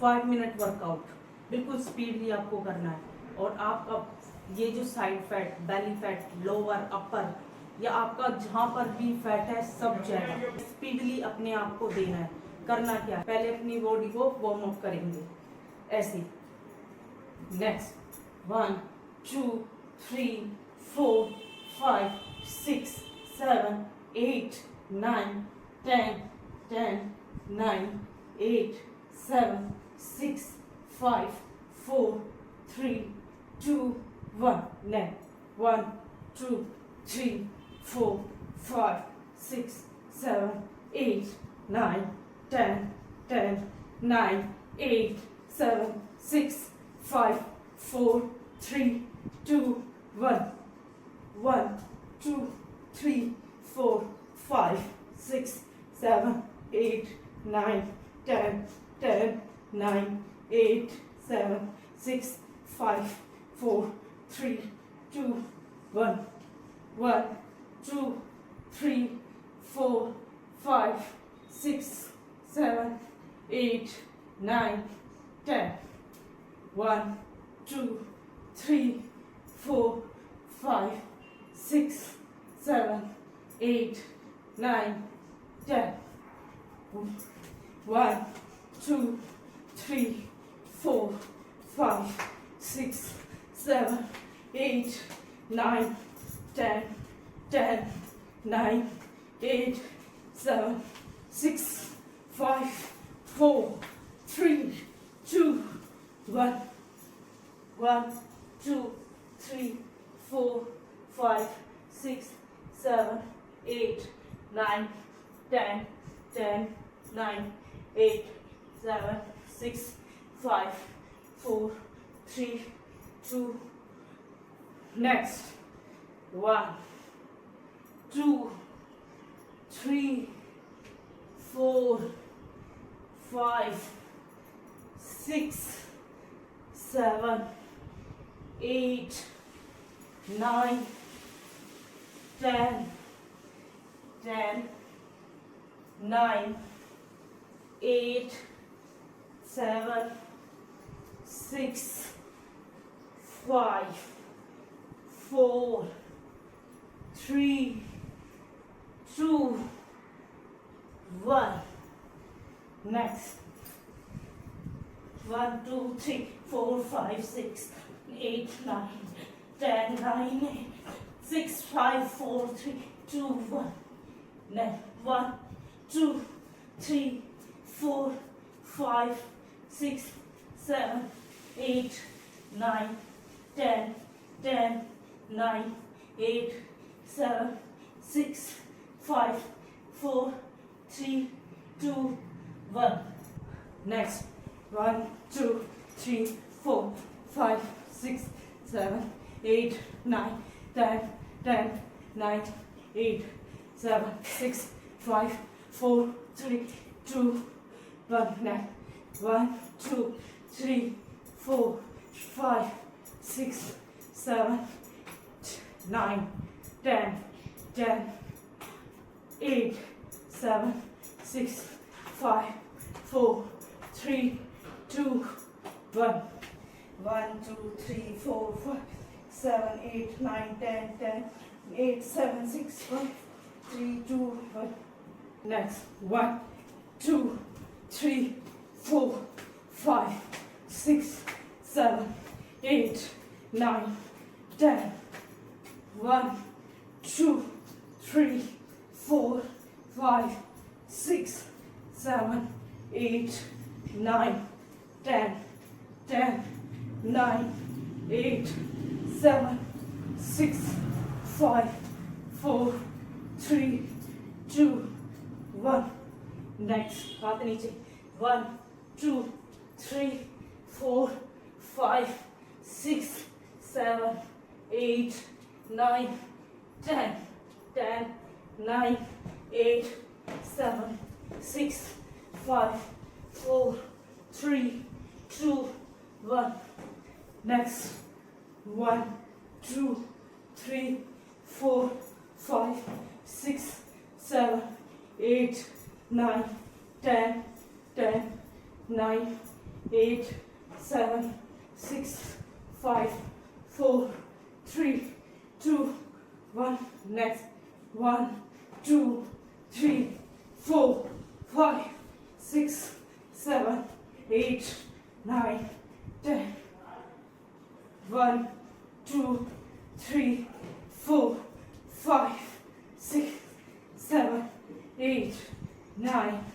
5 minute workout, बिल्कुल speedly आपको करना है। और आपका ये जो side fat, belly fat, lower, upper या आपका जहाँ पर भी फैट है सब जाएगा। स्पीडली अपने आप को देना है। करना क्या है, पहले अपनी बॉडी को वार्म अप करेंगे ऐसे। Next 1 2 3 4 5 6 7 8 9 10 10 9 8 7 6 5 4 3 2 1 next 1 2 3 4 5 6 7 8 9 10 10 9 8 7 6 5 4 3 2 1 1 2 3 4 5 6 7 8 9 10 10 9 8 7 6 5 4 3 2 1 1 2 3 4 5 6 7 8 9 10 1 2 3 4 5 6 7 8 9 10 1 2 3 4 5 6 7 8 9 10 10 9 8 7 6 5 4 3 2 1 1 2 3 4 5 6 7 8 9 10 10 9 8 7 6 5 4 3 2 next 1 2 3 4 5 6 7 8 9 10 10 9 8 7 6 5 4 3 2 1 next 1 2 3 4 5 6 8 9 10 9 8 6 5 4 3 2 1 next 1 2 3 4 5 6 7 8 9 10 10 9 8 7 6 5 4 3 2 1 next 1 2 3 4 5 6 7 8 9 10 10 9 8 7 6 5 4 3 2 1 next 1 2 3 4 5 6 7 9 10 10 8 7 6 5 4 3 2 1 1 2 3 4 5 7 8 9 10 10 8 7 6 5 3 2 1 next 1 2 3 4 5 6 7 8 9 10 1 2 3 4 5 6 7 8 9 10 10 9 8 7 6 5 4 3 2 1 next हाथ नीचे 1 2 3 4 5 6 7 8 9 10 10 9 8 7 6 5 4 3 2 1 next 1 2 3 4 5 6 7 8 9 10 10 9 8, 7, 6, 5, 4, 3, 2, 1. Next. 1, 2, 3, 4, 5, 6, 7, 8, 9, 10. 1, 2, 3, 4, 5, 6, 7, 8, 9,